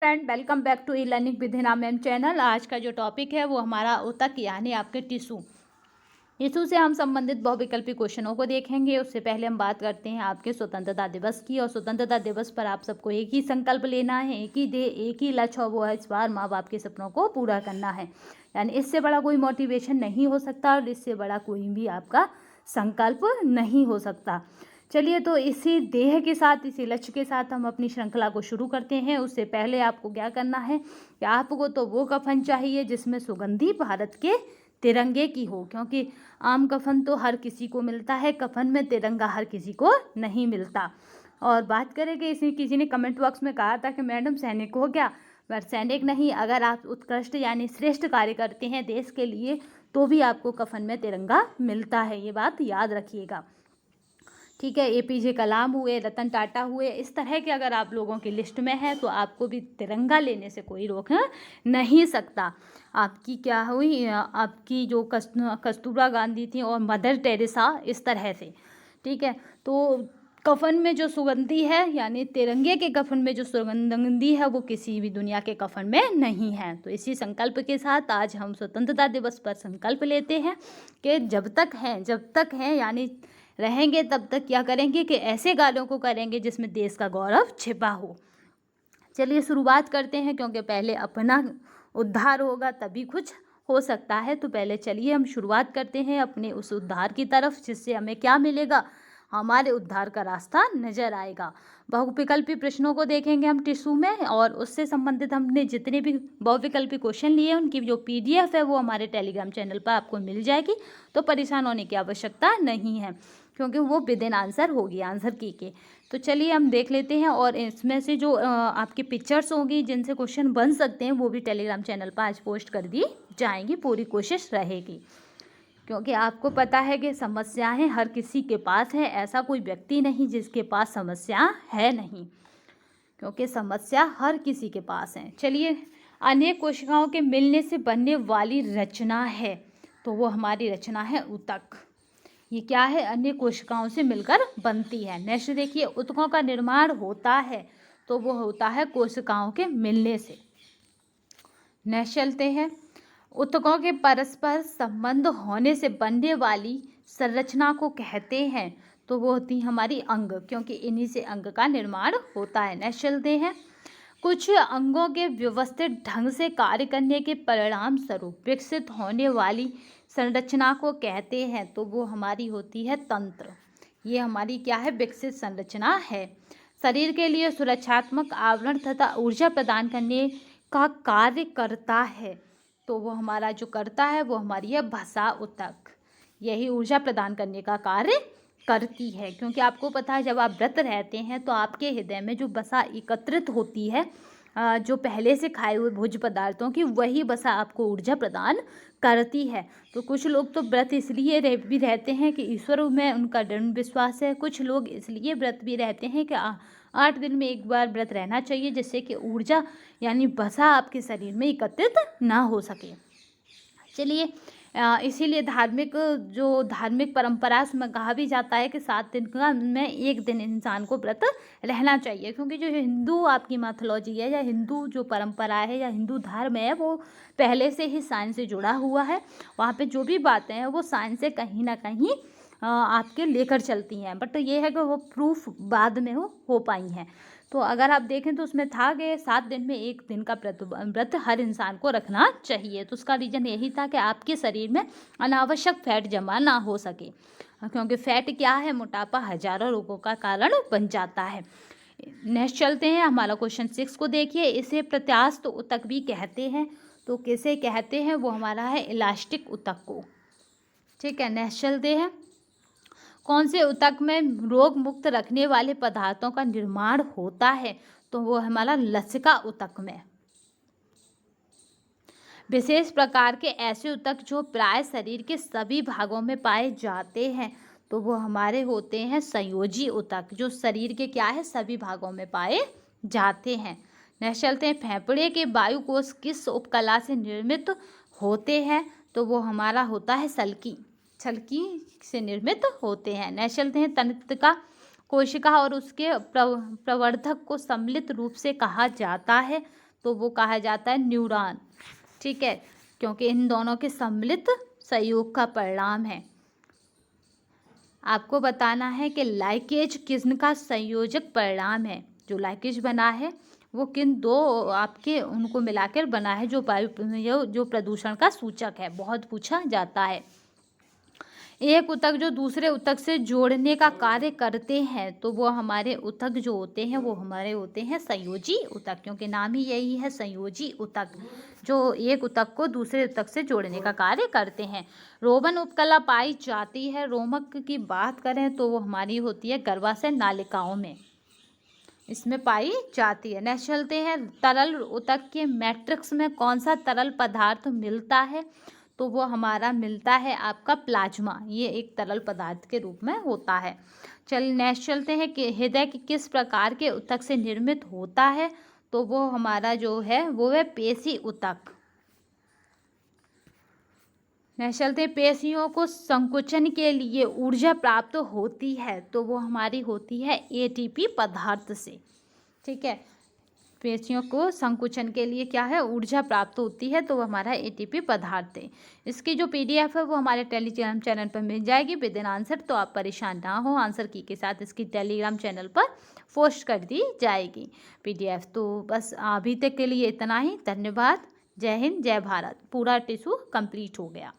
Friend, welcome back to e learning with Hina ma'am channel. आज का जो टॉपिक है वो हमारा ऊतक यानी आपके टिश्यू से हम संबंधित बहुविकल्पी क्वेश्चनों को देखेंगे। उससे पहले हम बात करते हैं आपके स्वतंत्रता दिवस की। और स्वतंत्रता दिवस पर आप सबको एक ही संकल्प लेना है, एक ही ध्येय, एक ही लक्ष्य, और वो है इस बार माँ बाप के सपनों को पूरा करना है। यानी इससे बड़ा कोई मोटिवेशन नहीं हो सकता और इससे बड़ा कोई भी आपका संकल्प नहीं हो सकता। चलिए, तो इसी देह के साथ, इसी लक्ष्य के साथ हम अपनी श्रृंखला को शुरू करते हैं। उससे पहले आपको क्या करना है कि आपको तो वो कफन चाहिए जिसमें सुगंधी भारत के तिरंगे की हो, क्योंकि आम कफन तो हर किसी को मिलता है, कफन में तिरंगा हर किसी को नहीं मिलता। और बात करें कि इसी किसी ने कमेंट बॉक्स में कहा था कि मैडम सैनिक हो गया, पर सैनिक नहीं, अगर आप उत्कृष्ट यानी श्रेष्ठ कार्य करते हैं देश के लिए तो भी आपको कफन में तिरंगा मिलता है। ये बात याद रखिएगा, ठीक है। APJ कलाम हुए, रतन टाटा हुए, इस तरह के अगर आप लोगों की लिस्ट में है तो आपको भी तिरंगा लेने से कोई रोक नहीं सकता। आपकी क्या हुई, आपकी जो कस्तूरबा गांधी थी और मदर टेरेसा, इस तरह से, ठीक है। तो कफन में जो सुगंधी है यानी तिरंगे के कफन में जो सुगंधी है वो किसी भी दुनिया के कफन में नहीं है। तो इसी संकल्प के साथ आज हम स्वतंत्रता दिवस पर संकल्प लेते हैं कि जब तक हैं यानी रहेंगे तब तक क्या करेंगे कि ऐसे कार्यों को करेंगे जिसमें देश का गौरव छिपा हो। चलिए शुरुआत करते हैं, क्योंकि पहले अपना उद्धार होगा तभी कुछ हो सकता है। तो पहले चलिए हम शुरुआत करते हैं अपने उस उद्धार की तरफ, जिससे हमें क्या मिलेगा, हमारे उद्धार का रास्ता नजर आएगा। बहुविकल्पी प्रश्नों को देखेंगे हम टिश्यू में, और उससे संबंधित हमने जितने भी बहुविकल्पी क्वेश्चन लिए उनकी जो PDF है वो हमारे टेलीग्राम चैनल पर आपको मिल जाएगी। तो परेशान होने की आवश्यकता नहीं है, क्योंकि वो विदिन आंसर होगी, आंसर की के। तो चलिए हम देख लेते हैं, और इसमें से जो आपकी पिक्चर्स होंगी जिनसे क्वेश्चन बन सकते हैं वो भी टेलीग्राम चैनल पर आज पोस्ट कर दी जाएंगी। पूरी कोशिश रहेगी, क्योंकि आपको पता है कि समस्याएं हर किसी के पास है, ऐसा कोई व्यक्ति नहीं जिसके पास समस्या है नहीं, क्योंकि समस्या हर किसी के पास है। चलिए, अनेक कोशिकाओं के मिलने से बनने वाली रचना है, तो वो हमारी रचना है ऊतक। ये क्या है, अन्य कोशिकाओं से मिलकर बनती है। नेक्स्ट देखिए, ऊतकों का निर्माण होता है, तो वो होता है कोशिकाओं के मिलने से। नेक्स्ट चलते हैं, ऊतकों के परस्पर संबंध होने से बनने वाली संरचना को कहते हैं, तो वो होती है हमारी अंग, क्योंकि इन्हीं से अंग का निर्माण होता है। नेक्स्ट चलते हैं, कुछ अंगों के व्यवस्थित ढंग से कार्य करने के परिणाम स्वरूप विकसित होने वाली संरचना को कहते हैं, तो वो हमारी होती है तंत्र। ये हमारी क्या है, विकसित संरचना है। शरीर के लिए सुरक्षात्मक आवरण तथा ऊर्जा प्रदान करने का कार्य करता है, तो वो हमारा जो करता है वो हमारी है वसा ऊतक। यही ऊर्जा प्रदान करने का कार्य करती है, क्योंकि आपको पता है जब आप व्रत रहते हैं तो आपके हृदय में जो वसा एकत्रित होती है, जो पहले से खाए हुए भोज्य पदार्थों की, वही वसा आपको ऊर्जा प्रदान करती है। तो कुछ लोग तो व्रत इसलिए भी रहते हैं कि ईश्वर में उनका दृढ़ विश्वास है। कुछ लोग इसलिए व्रत भी रहते हैं कि 8 दिन में एक बार व्रत रहना चाहिए, जिससे कि ऊर्जा यानी वसा आपके शरीर में एकत्रित ना हो सके। चलिए, इसीलिए धार्मिक परंपरा में कहा भी जाता है कि 7 दिन का में एक दिन इंसान को व्रत रहना चाहिए, क्योंकि जो हिंदू आपकी मैथोलॉजी है या हिंदू जो परंपरा है या हिंदू धर्म है वो पहले से ही साइंस से जुड़ा हुआ है। वहाँ पे जो भी बातें हैं वो साइंस से कहीं ना कहीं आपके लेकर चलती हैं, बट ये है कि वो प्रूफ बाद में हो पाई हैं। तो अगर आप देखें तो उसमें था कि 7 दिन में एक दिन का व्रत हर इंसान को रखना चाहिए। तो उसका रीज़न यही था कि आपके शरीर में अनावश्यक फैट जमा ना हो सके, क्योंकि फैट क्या है, मोटापा हजारों रोगों का कारण बन जाता है। नेक्स्ट चलते हैं, हमारा क्वेश्चन 6 को देखिए। इसे प्रत्यास्थ ऊतक भी कहते हैं, तो किसे कहते हैं, वो हमारा है इलास्टिक ऊतक को, ठीक है। नेक्स्ट चलते हैं, कौन से ऊतक में रोग मुक्त रखने वाले पदार्थों का निर्माण होता है, तो वो हमारा लसिका ऊतक में। विशेष प्रकार के ऐसे ऊतक जो प्राय शरीर के सभी भागों में पाए जाते हैं, तो वो हमारे होते हैं संयोजी ऊतक, जो शरीर के क्या है, सभी भागों में पाए जाते हैं। नेक्स्ट चलते हैं, फेफड़े के वायुकोश किस उपकला से निर्मित होते हैं, तो वो हमारा होता है छलकी से निर्मित होते हैं। नेक्स्ट चलते हैं, तंत्रिका कोशिका और उसके प्रवर्धक को सम्मिलित रूप से कहा जाता है, तो वो कहा जाता है न्यूरॉन। ठीक है, क्योंकि इन दोनों के सम्मिलित संयोग का परिणाम है। आपको बताना है कि लाइकेज किसका संयोजक परिणाम है। जो लाइकेज बना है वो किन दो आपके उनको मिलाकर बना है, जो प्रदूषण का सूचक है, बहुत पूछा जाता है। एक ऊतक जो दूसरे ऊतक से जोड़ने का कार्य करते हैं, तो वो हमारे ऊतक जो होते हैं वो हमारे होते हैं संयोजी ऊतक, क्योंकि नाम ही यही है संयोजी ऊतक, जो एक ऊतक को दूसरे ऊतक से जोड़ने का कार्य करते हैं। रोमन उपकला पाई जाती है। रोमक की बात करें तो वो हमारी होती है गर्भाशय नालिकाओं में, इसमें पाई जाती है। नेक्स्ट चलते हैं, तरल ऊतक के मैट्रिक्स में कौन सा तरल पदार्थ मिलता है, तो वो हमारा मिलता है आपका प्लाज्मा। ये एक तरल पदार्थ के रूप में होता है। नेक्स्ट चलते हैं कि हृदय किस प्रकार के ऊतक से निर्मित होता है, तो वो हमारा जो है वो है पेशी ऊतक। नेक्स्ट चलते हैं, पेशियों को संकुचन के लिए ऊर्जा प्राप्त होती है, तो वो हमारी होती है एटीपी पदार्थ से। ठीक है, पेशियों को संकुचन के लिए क्या है, ऊर्जा प्राप्त होती है, तो वो हमारा एटीपी पदार्थ है। इसकी जो पीडीएफ है वो हमारे टेलीग्राम चैनल पर मिल जाएगी विद इन आंसर, तो आप परेशान ना हो, आंसर की के साथ इसकी टेलीग्राम चैनल पर पोस्ट कर दी जाएगी पीडीएफ। तो बस अभी तक के लिए इतना ही। धन्यवाद। जय हिंद, जय भारत। पूरा टिश्यू कंप्लीट हो गया।